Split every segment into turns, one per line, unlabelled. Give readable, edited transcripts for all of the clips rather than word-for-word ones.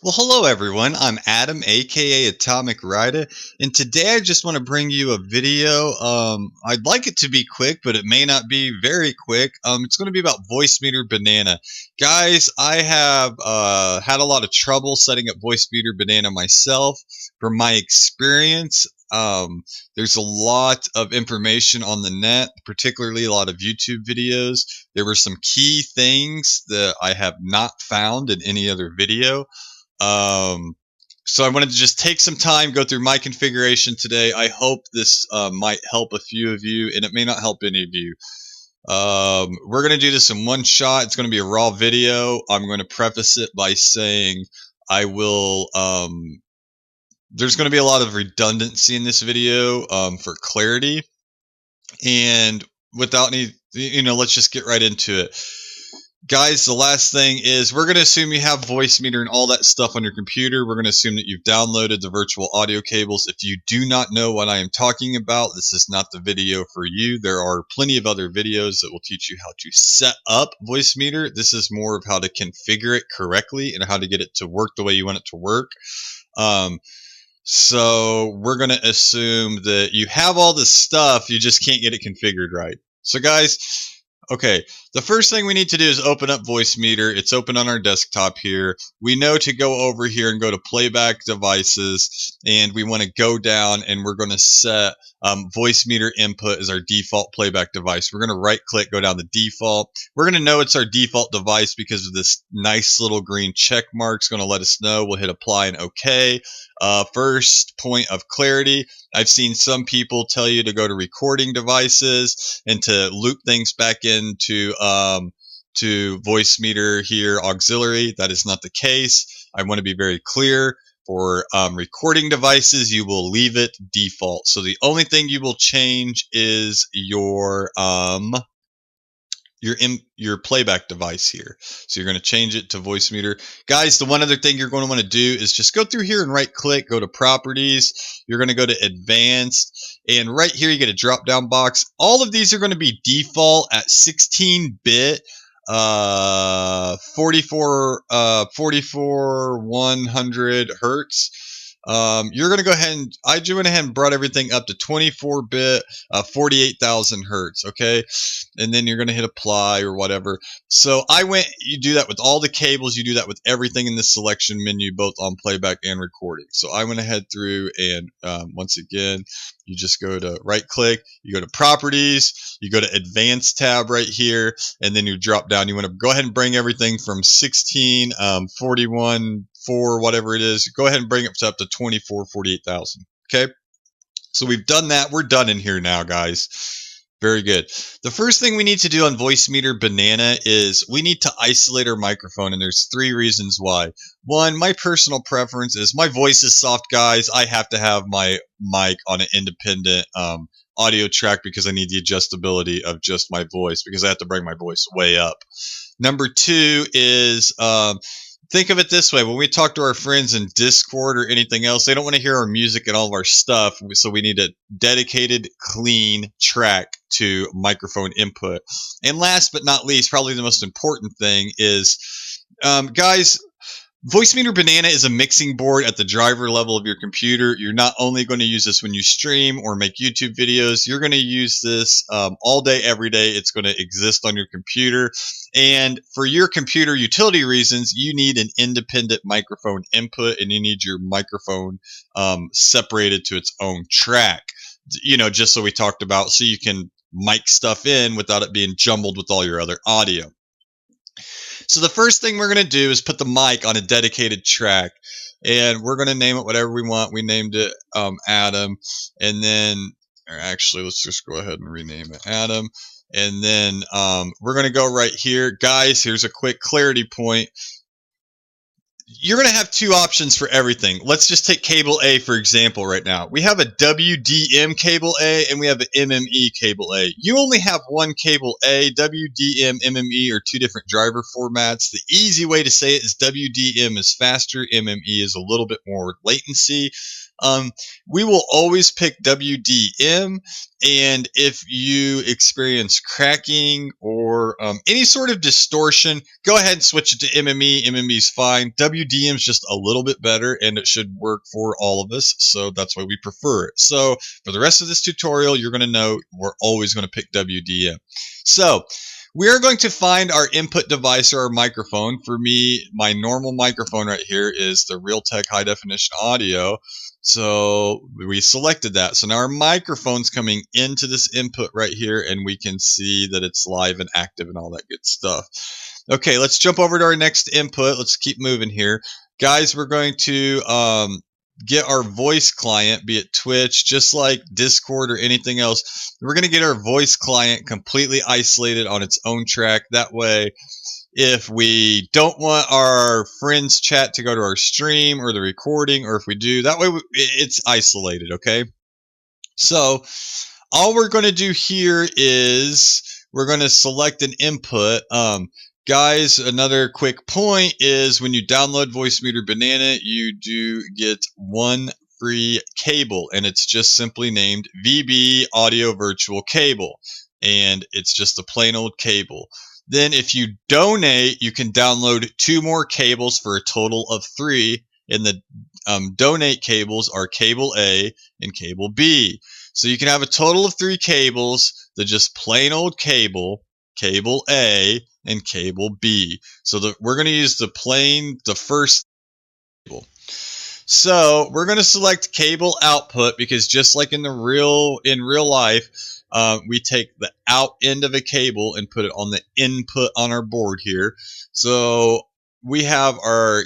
Well, hello everyone. I'm Adam, aka Atomic Rider, and today I just want to bring you a video. I'd like it to be quick, but it may not be very quick. It's going to be about VoiceMeeter Banana. Guys, I have had a lot of trouble setting up VoiceMeeter Banana myself. From my experience, there's a lot of information on the net, particularly a lot of YouTube videos. There were some key things that I have not found in any other video. So I wanted to just take some time, go through my configuration today. I hope this might help a few of you, and it may not help any of you. We're going to do this in one shot. It's going to be a raw video. I'm going to preface it by saying I will, there's going to be a lot of redundancy in this video for clarity. And without any, let's just get right into it. Guys, the last thing is we're going to assume you have VoiceMeeter and all that stuff on your computer. We're going to assume that you've downloaded the virtual audio cables. If you do not know what I am talking about, this is not the video for you. There are plenty of other videos that will teach you how to set up VoiceMeeter. This is more of how to configure it correctly and how to get it to work the way you want it to work. So we're going to assume that you have all this stuff, you just can't get it configured right. So guys, okay, the first thing we need to do is open up VoiceMeeter. It's open on our desktop here. We know to go over here and go to playback devices, and we want to go down and we're going to set VoiceMeeter input as our default playback device. We're going to right click, go down to default. We're going to know it's our default device because of this nice little green check mark. It's going to let us know. We'll hit apply and OK. First point of clarity. I've seen some people tell you to go to recording devices and to loop things back into to VoiceMeeter here auxiliary. That is not the case. I want to be very clear. For recording devices, you will leave it default. So the only thing you will change is your playback device here. So you're going to change it to VoiceMeeter. Guys, the one other thing you're going to want to do is just go through here and right click, go to properties. You're going to go to advanced, and right here you get a drop down box. All of these are going to be default at 16-bit 44 100 hertz. You're going to go ahead and I went ahead and brought everything up to 24-bit 48,000 hertz. Okay. And then you're going to hit apply or whatever. So you do that with all the cables. You do that with everything in the selection menu, both on playback and recording. So I went ahead through and once again, you just go to right click, you go to properties, you go to advanced tab right here, and then you drop down. You want to go ahead and bring everything from 16, 41, 4, whatever it is. Go ahead and bring it up to 24, 48,000. Okay. So we've done that. We're done in here now, guys. Very good. The first thing we need to do on VoiceMeeter Banana is we need to isolate our microphone, and there's 3 reasons why. One, my personal preference is my voice is soft, guys. I have to have my mic on an independent audio track because I need the adjustability of just my voice because I have to bring my voice way up. Number 2 is think of it this way. When we talk to our friends in Discord or anything else, they don't want to hear our music and all of our stuff. So we need a dedicated, clean track to microphone input. And last but not least, probably the most important thing is, guys, VoiceMeeter Banana is a mixing board at the driver level of your computer. You're not only going to use this when you stream or make YouTube videos. You're going to use this all day, every day. It's going to exist on your computer. And for your computer utility reasons, you need an independent microphone input, and you need your microphone separated to its own track. Just so we talked about, so you can mic stuff in without it being jumbled with all your other audio. So the first thing we're going to do is put the mic on a dedicated track, and we're going to name it whatever we want. We named it Adam, and then actually let's just go ahead and rename it Adam. And then we're going to go right here. Guys, here's a quick clarity point. You're going to have 2 options for everything. Let's just take cable A, for example, right now. We have a WDM cable A and we have an MME cable A. You only have one cable A. WDM, MME are 2 different driver formats. The easy way to say it is WDM is faster, MME is a little bit more latency. We will always pick WDM, and if you experience cracking or any sort of distortion, go ahead and switch it to MME. MME is fine. WDM is just a little bit better, and it should work for all of us, so that's why we prefer it. So for the rest of this tutorial, you're going to know we're always going to pick WDM. So we are going to find our input device or our microphone. For me, my normal microphone right here is the Realtek High Definition Audio. So we selected that. So now our microphone's coming into this input right here, and we can see that it's live and active and all that good stuff. Okay, let's jump over to our next input. Let's keep moving here. Guys, we're going to get our voice client, be it Twitch, just like Discord or anything else. We're going to get our voice client completely isolated on its own track. That way, if we don't want our friends' chat to go to our stream or the recording, or if we do, that way it's isolated, okay? So all we're going to do here is we're going to select an input. Guys, another quick point is when you download VoiceMeeter Banana, you do get one free cable, and it's just simply named VB Audio Virtual Cable, and it's just a plain old cable. Then if you donate, you can download 2 more cables for a total of 3, and the donate cables are cable A and cable B. So you can have a total of 3 cables, the just plain old cable, cable A, and cable B. So we're going to use the first cable. So we're going to select cable output because just like in real life, we take the out end of a cable and put it on the input on our board here. So we have our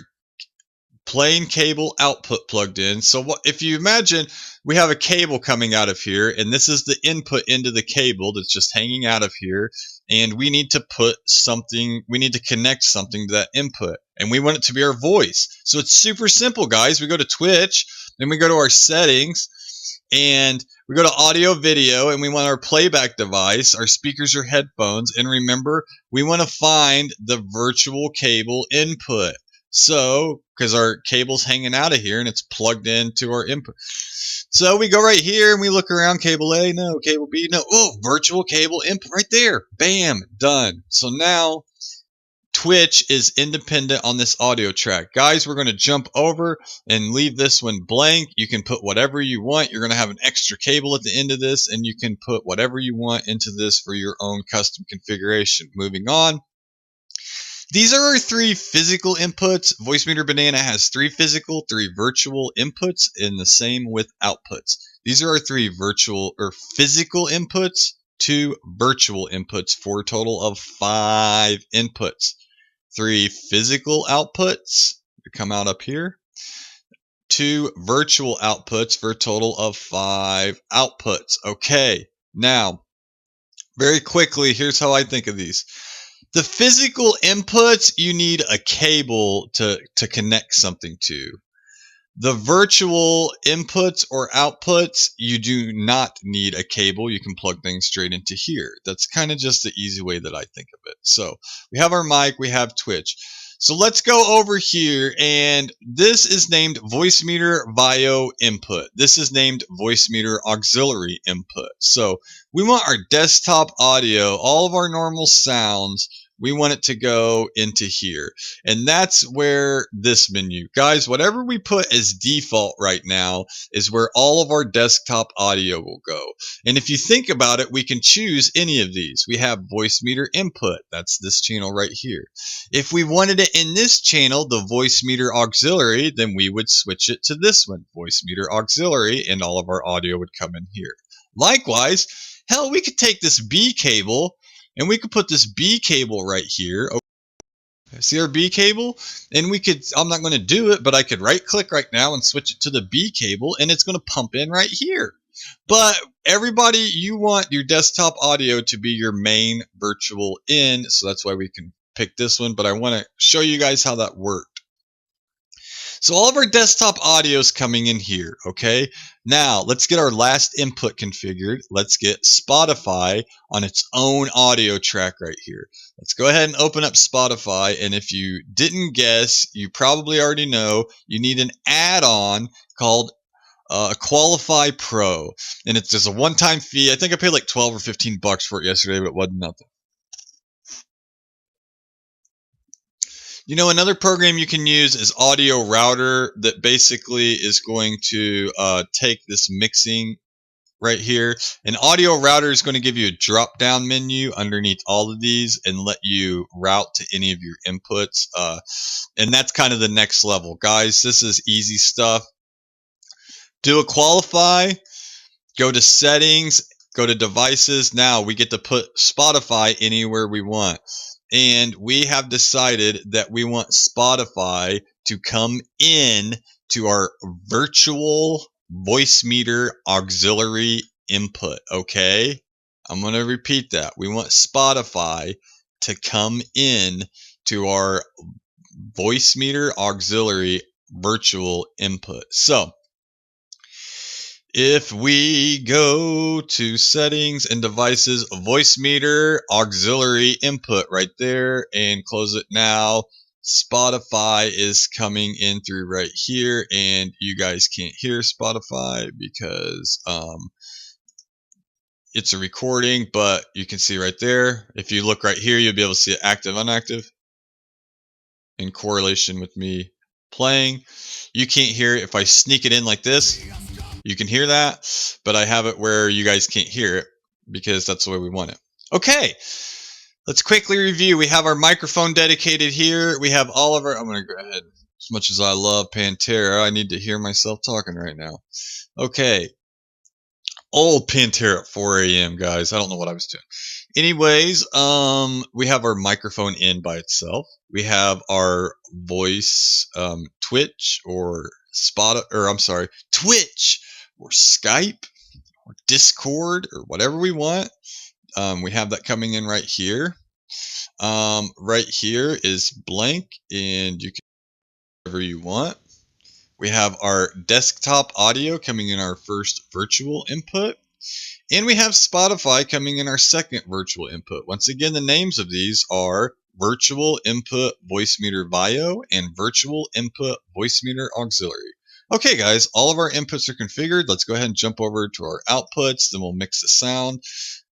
plain cable output plugged in. So if you imagine we have a cable coming out of here, and this is the input into the cable that's just hanging out of here, and we need to connect something to that input, and we want it to be our voice. So it's super simple, guys. We go to Twitch, then we go to our settings, and we go to audio video, and we want our playback device, our speakers or headphones, and remember, we want to find the virtual cable input. So, because our cable's hanging out of here and it's plugged into our input. So we go right here and we look around, cable A, no, cable B, no. Oh, virtual cable input right there. Bam, done. So now Twitch is independent on this audio track. Guys, we're going to jump over and leave this one blank. You can put whatever you want. You're going to have an extra cable at the end of this, and you can put whatever you want into this for your own custom configuration. Moving on. These are our 3 physical inputs. VoiceMeeter Banana has 3 physical, 3 virtual inputs, and the same with outputs. These are our 3 physical inputs, 2 virtual inputs for a total of 5 inputs. 3 physical outputs come out up here. 2 virtual outputs for a total of 5 outputs. Okay, now, very quickly, here's how I think of these. The physical inputs, you need a cable to connect something to. The virtual inputs or outputs, you do not need a cable. You can plug things straight into here. That's kind of just the easy way that I think of it. So we have our mic, we have Twitch. So let's go over here, and this is named VoiceMeeter VIO input. This is named VoiceMeeter auxiliary input. So we want our desktop audio, all of our normal sounds, we want it to go into here. And that's where this menu, guys, whatever we put as default right now is where all of our desktop audio will go. And if you think about it, we can choose any of these. We have VoiceMeeter input. That's this channel right here. If we wanted it in this channel, the VoiceMeeter auxiliary, then we would switch it to this one, VoiceMeeter auxiliary, and all of our audio would come in here. Likewise, hell, we could take this B cable and we could put this B cable right here. See our B cable? And we could, I'm not going to do it, but I could right click right now and switch it to the B cable, and it's going to pump in right here. But everybody, you want your desktop audio to be your main virtual in, so that's why we can pick this one, but I want to show you guys how that worked. So all of our desktop audio is coming in here, okay? Now, let's get our last input configured. Let's get Spotify on its own audio track right here. Let's go ahead and open up Spotify, and if you didn't guess, you probably already know, you need an add-on called Qualify Pro, and it's just a one-time fee. I think I paid like 12 or 15 bucks for it yesterday, but it wasn't nothing. You know, another program you can use is Audio Router, that basically is going to take this mixing right here. An Audio Router is going to give you a drop-down menu underneath all of these and let you route to any of your inputs. And that's kind of the next level. Guys, this is easy stuff. Do a qualify, go to settings, go to devices. Now we get to put Spotify anywhere we want. And we have decided that we want Spotify to come in to our virtual VoiceMeeter auxiliary input. Okay. I'm going to repeat that. We want Spotify to come in to our VoiceMeeter auxiliary virtual input. So if we go to settings and devices, VoiceMeeter auxiliary input right there, and close it now, Spotify is coming in through right here, and you guys can't hear Spotify because it's a recording, but you can see right there. If you look right here, you'll be able to see it active, inactive in correlation with me playing. You can't hear it if I sneak it in like this. You can hear that, but I have it where you guys can't hear it because that's the way we want it. Okay, let's quickly review. We have our microphone dedicated here. We have all of our, I'm going to go ahead. As much as I love Pantera, I need to hear myself talking right now. Okay, old Pantera at 4 a.m., guys. I don't know what I was doing. Anyways, we have our microphone in by itself. We have our voice Twitch or Twitch or Skype or Discord or whatever we want. We have that coming in right here. Right here is blank, and you can do whatever you want. We have our desktop audio coming in our first virtual input. And we have Spotify coming in our second virtual input. Once again, the names of these are Virtual Input VoiceMeeter VIO and Virtual Input VoiceMeeter Auxiliary. Okay, guys, all of our inputs are configured. Let's go ahead and jump over to our outputs. Then we'll mix the sound,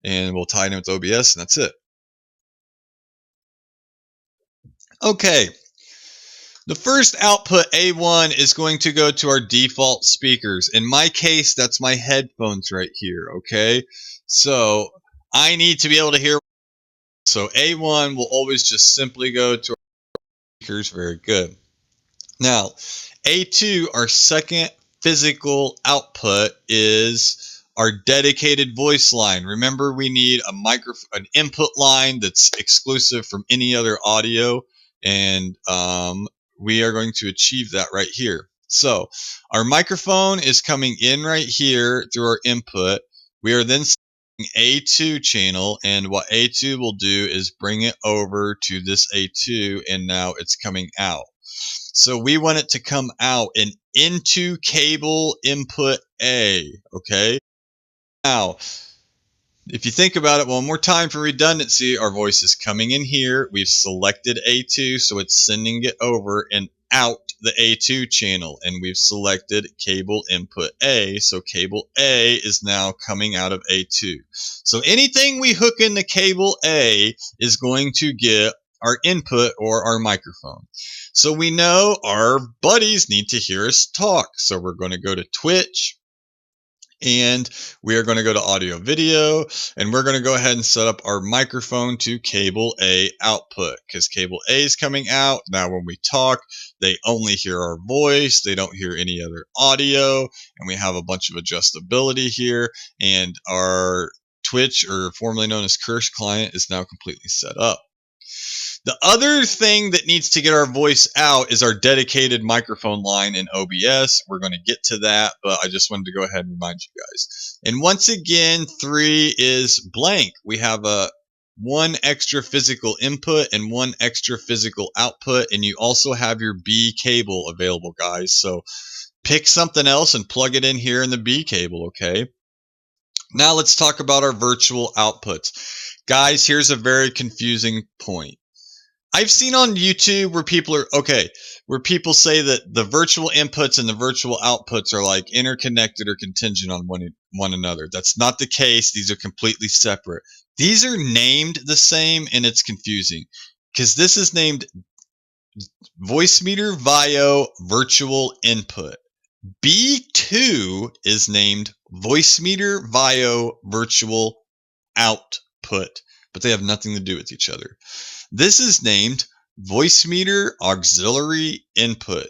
and we'll tie it in with OBS, and that's it. Okay. The first output, A1, is going to go to our default speakers. In my case, that's my headphones right here, okay? So I need to be able to hear. So A1 will always just simply go to our speakers. Very good. Now, A2, our second physical output, is our dedicated voice line. Remember, we need an input line that's exclusive from any other audio, and we are going to achieve that right here. So our microphone is coming in right here through our input. We are then selecting A2 channel, and what A2 will do is bring it over to this A2, and now it's coming out. So we want it to come out and into cable input A, okay? Now, if you think about it one more time for redundancy, our voice is coming in here. We've selected A2, so it's sending it over and out the A2 channel. And we've selected cable input A, so cable A is now coming out of A2. So anything we hook into cable A is going to get our input or our microphone. So we know our buddies need to hear us talk. So we're going to go to Twitch. And we are going to go to audio video, and we're going to go ahead and set up our microphone to cable A output, because cable A is coming out. Now when we talk, they only hear our voice. They don't hear any other audio, and we have a bunch of adjustability here, and our Twitch, or formerly known as Curse client, is now completely set up. The other thing that needs to get our voice out is our dedicated microphone line in OBS. We're going to get to that, but I just wanted to go ahead and remind you guys. And once again, 3 is blank. We have one extra physical input and one extra physical output, and you also have your B cable available, guys. So pick something else and plug it in here in the B cable, okay? Now let's talk about our virtual outputs. Guys, here's a very confusing point. I've seen on YouTube where people say that the virtual inputs and the virtual outputs are like interconnected or contingent on one another. That's not the case. These are completely separate. These are named the same, and it's confusing because this is named VoiceMeeter VIO virtual input. B2 is named VoiceMeeter VIO virtual output, but they have nothing to do with each other. This is named VoiceMeeter auxiliary input.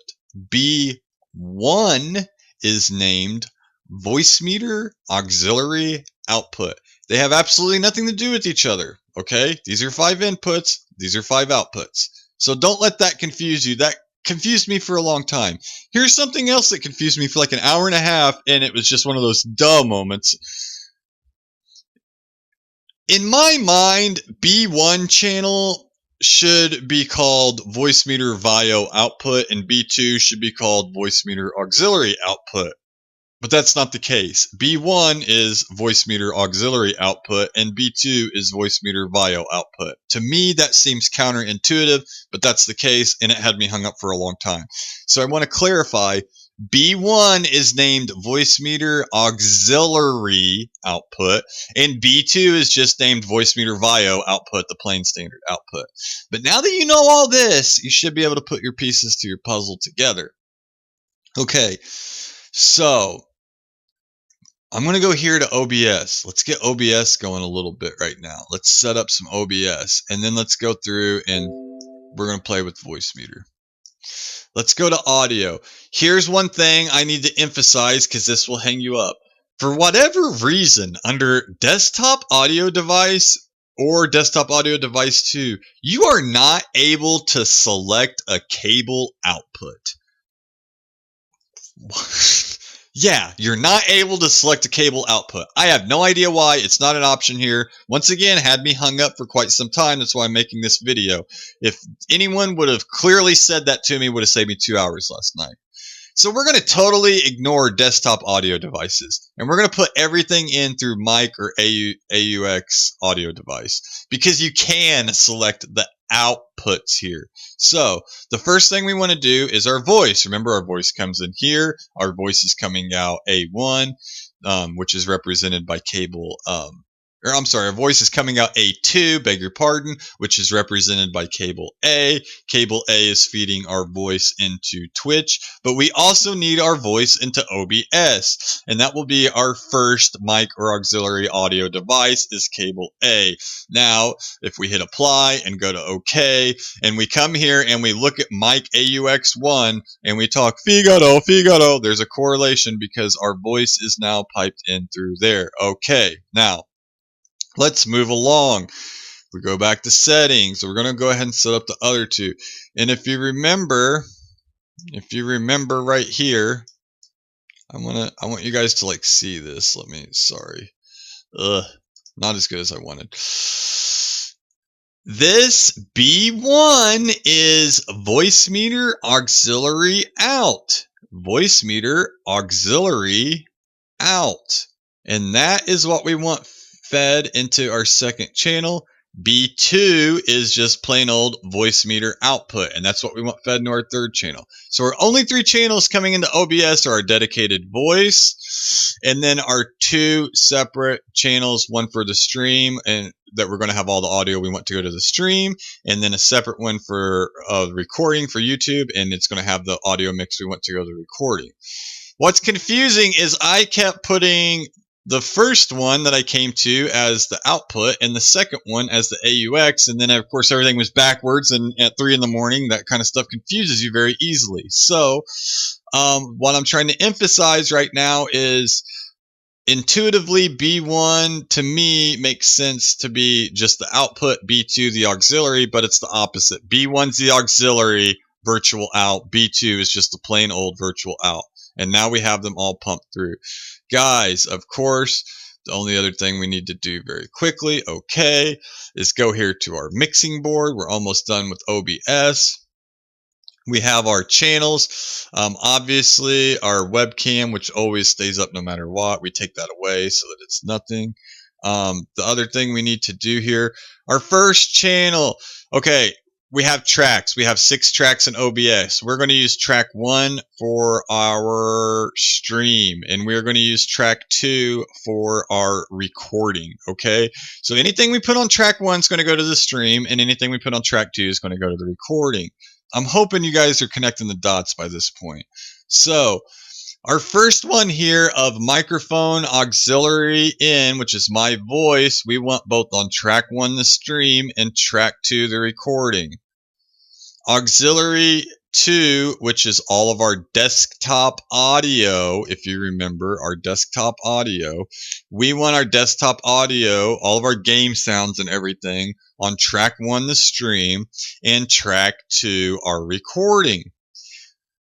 B1 is named VoiceMeeter auxiliary output. They have absolutely nothing to do with each other. Okay, these are 5 inputs, these are 5 outputs. So don't let that confuse you. That confused me for a long time. Here's something else that confused me for like an hour and a half, and it was just one of those duh moments. In my mind, B1 channel should be called VoiceMeeter VIO output, and B2 should be called VoiceMeeter auxiliary output. But that's not the case. B1 is VoiceMeeter auxiliary output, and B2 is VoiceMeeter VIO output. To me, that seems counterintuitive, but that's the case, and it had me hung up for a long time. So I want to clarify, B1 is named VoiceMeeter auxiliary output, and B2 is just named VoiceMeeter VIO output, the plain standard output. But now that you know all this, you should be able to put your pieces to your puzzle together. Okay, so I'm going to go here to OBS. Let's get OBS going a little bit right now. Let's set up some OBS, and then let's go through and we're going to play with VoiceMeeter. Let's go to audio. Here's one thing I need to emphasize because this will hang you up. For whatever reason, under desktop audio device or desktop audio device 2, you are not able to select a cable output. Yeah, you're not able to select a cable output. I have no idea why. It's not an option here. Once again, had me hung up for quite some time. That's why I'm making this video. If anyone would have clearly said that to me, would have saved me 2 hours last night. So we're going to totally ignore desktop audio devices, and we're going to put everything in through mic or AUX audio device because you can select the outputs here. So the first thing we want to do is our voice. Remember, our voice comes in here. Our voice is coming out A1, which is represented by cable our voice is coming out A2, beg your pardon, which is represented by cable A. Cable A is feeding our voice into Twitch, but we also need our voice into OBS, and that will be our first mic or auxiliary audio device is cable A. Now, if we hit apply and go to OK, and we come here and we look at mic AUX1 and we talk Figaro, Figaro, there's a correlation because our voice is now piped in through there. Okay, now, let's move along. We go back to settings. So we're going to go ahead and set up the other two. And if you remember right here, I want you guys to like see this. Not as good as I wanted. This B1 is VoiceMeeter auxiliary out. VoiceMeeter auxiliary out. And that is what we want fed into our second channel. B2 is just plain old VoiceMeeter output, and that's what we want fed into our third channel. So our only 3 channels coming into OBS are our dedicated voice, and then our 2 separate channels, one for the stream, and that we're going to have all the audio we want to go to the stream, and then a separate one for recording for YouTube, and it's going to have the audio mix we want to go to the recording. What's confusing is I kept putting the first one that I came to as the output and the second one as the AUX, and then of course everything was backwards, and at 3 in the morning that kind of stuff confuses you very easily. So what I'm trying to emphasize right now is intuitively B1 to me makes sense to be just the output, B2 the auxiliary, but it's the opposite. B1's the auxiliary virtual out, B2 is just the plain old virtual out. And now we have them all pumped through. Guys, of course, the only other thing we need to do very quickly, okay, is go here to our mixing board. We're almost done with OBS. We have our channels. Obviously, our webcam, which always stays up no matter what. We take that away so that it's nothing. The other thing we need to do here, our first channel. Okay, we have tracks. We have 6 tracks in OBS. We're going to use track 1 for our stream, and we're going to use track 2 for our recording. Okay, so anything we put on track 1 is going to go to the stream, and anything we put on track 2 is going to go to the recording. I'm hoping you guys are connecting the dots by this point. So our first one here of microphone auxiliary in, which is my voice, we want both on track 1 the stream and track 2 the recording. Auxiliary 2, which is all of our desktop audio, if you remember our desktop audio, we want our desktop audio, all of our game sounds and everything, on track 1 the stream and track 2 our recording.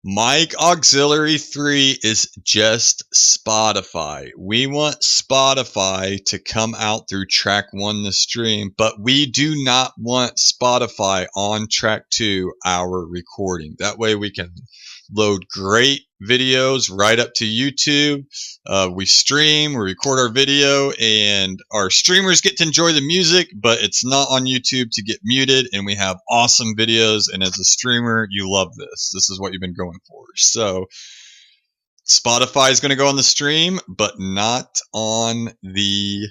Mic auxiliary 3 is just Spotify. We want Spotify to come out through track 1 the stream, but we do not want Spotify on track 2 our recording. That way we can load great videos right up to YouTube. We stream, we record our video, and our streamers get to enjoy the music, but it's not on YouTube to get muted, and we have awesome videos, and as a streamer, you love this. This is what you've been going for. So Spotify is going to go on the stream, but not on the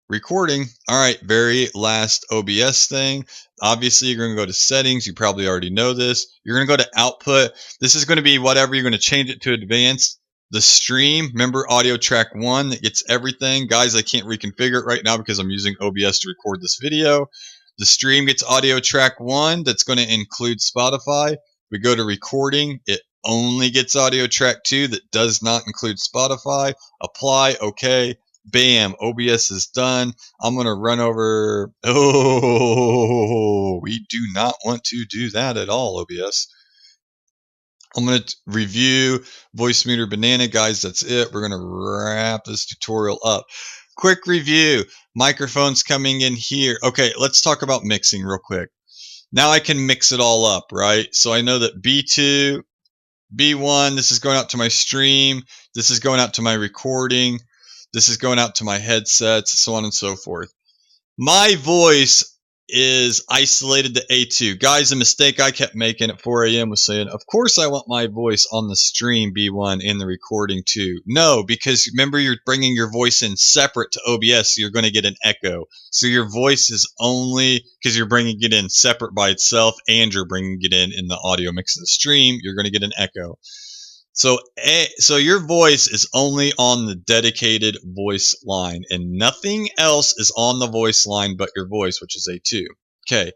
recording. All right, very last OBS thing. Obviously, you're going to go to settings. You probably already know this. You're going to go to output. This is going to be whatever. You're going to change it to advanced. The stream, remember audio track 1 that gets everything. Guys, I can't reconfigure it right now because I'm using OBS to record this video. The stream gets audio track 1 that's going to include Spotify. We go to recording. It only gets audio track 2 that does not include Spotify. Apply, okay. Bam, OBS is done. I'm going to run over. Oh, we do not want to do that at all, OBS. I'm going to review VoiceMeeter Banana, guys. That's it. We're going to wrap this tutorial up. Quick review. Microphones coming in here. Okay, let's talk about mixing real quick. Now I can mix it all up, right? So I know that B2, B1, this is going out to my stream. This is going out to my recording. This is going out to my headsets, so on and so forth. My voice is isolated to A2. Guys, a mistake I kept making at 4 a.m. was saying, of course I want my voice on the stream B1 and the recording too. No, because remember you're bringing your voice in separate to OBS, so you're going to get an echo. So your voice is only, because you're bringing it in separate by itself and you're bringing it in the audio mix of the stream, you're going to get an echo. So your voice is only on the dedicated voice line, and nothing else is on the voice line but your voice, which is A2. Okay.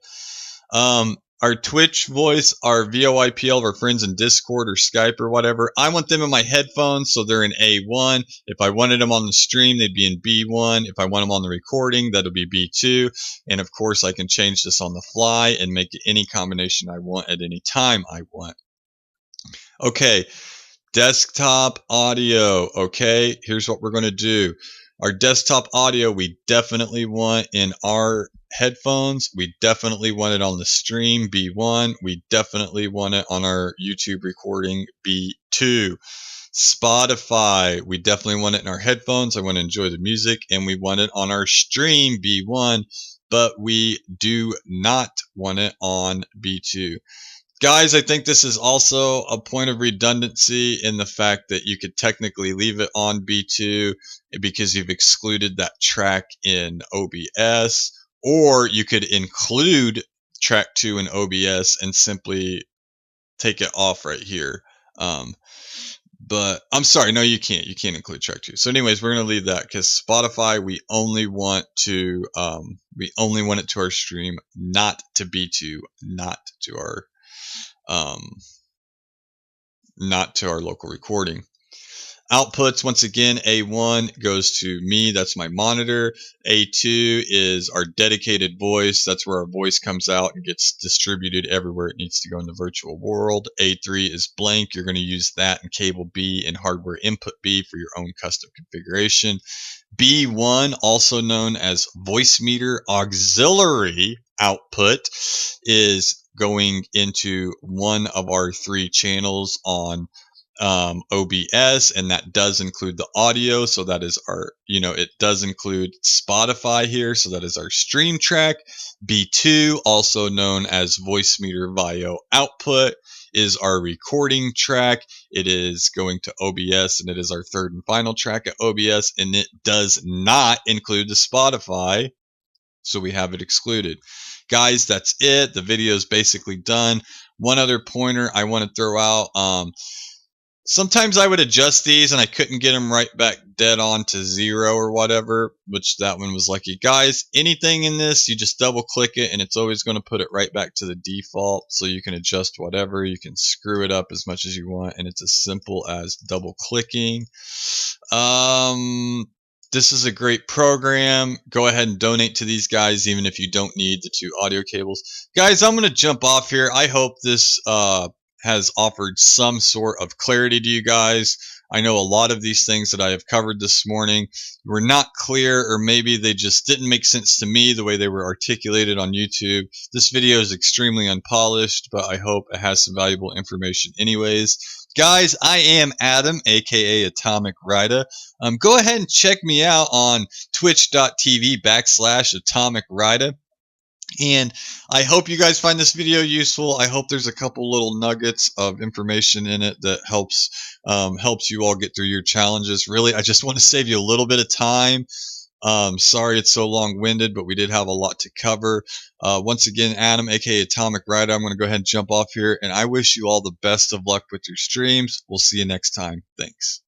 Our Twitch voice, our VoIP, our friends in Discord or Skype or whatever, I want them in my headphones, so they're in A1. If I wanted them on the stream, they'd be in B1. If I want them on the recording, that'll be B2. And of course, I can change this on the fly and make it any combination I want at any time I want. Okay. Desktop audio. Okay, here's what we're going to do. Our desktop audio, we definitely want in our headphones. We definitely want it on the stream, B1. We definitely want it on our YouTube recording, B2. Spotify, we definitely want it in our headphones. I want to enjoy the music. And we want it on our stream, B1. But we do not want it on B2. Guys, I think this is also a point of redundancy in the fact that you could technically leave it on B2 because you've excluded that track in OBS, or you could include track 2 in OBS and simply take it off right here. But I'm sorry, no, you can't. You can't include track 2. So anyways, we're going to leave that because Spotify, we only want it to our stream, not to B2, not to our local recording. Outputs, once again, A1 goes to me, that's my monitor. A2 is our dedicated voice, that's where our voice comes out and gets distributed everywhere it needs to go in the virtual world. A3 is blank, you're going to use that in cable B and hardware input B for your own custom configuration. B1, also known as VoiceMeeter Auxiliary output, is going into one of our 3 channels on OBS, and that does include the audio. So that is our, it does include Spotify here. So that is our stream track. B2, also known as VoiceMeeter VIO output, is our recording track. It is going to OBS, and it is our third and final track at OBS, and it does not include the Spotify. So we have it excluded. Guys, that's it. The video is basically done. One other pointer I want to throw out. Sometimes I would adjust these and I couldn't get them right back dead on to 0 or whatever, which that one was lucky. Guys, anything in this, you just double click it and it's always going to put it right back to the default. So you can adjust whatever. You can screw it up as much as you want, and it's as simple as double clicking. This is a great program. Go ahead and donate to these guys, even if you don't need the 2 audio cables. Guys, I'm going to jump off here. I hope this has offered some sort of clarity to you guys. I know a lot of these things that I have covered this morning were not clear, or maybe they just didn't make sense to me the way they were articulated on YouTube. This video is extremely unpolished, but I hope it has some valuable information anyways. Guys, I am Adam, aka Atomic Rida. Go ahead and check me out on twitch.tv/Atomic Rida. And I hope you guys find this video useful. I hope there's a couple little nuggets of information in it that helps you all get through your challenges. Really, I just want to save you a little bit of time. Sorry it's so long-winded, but we did have a lot to cover. Once again, Adam, aka Atomic Rider, I'm going to go ahead and jump off here, and I wish you all the best of luck with your streams. We'll see you next time. Thanks.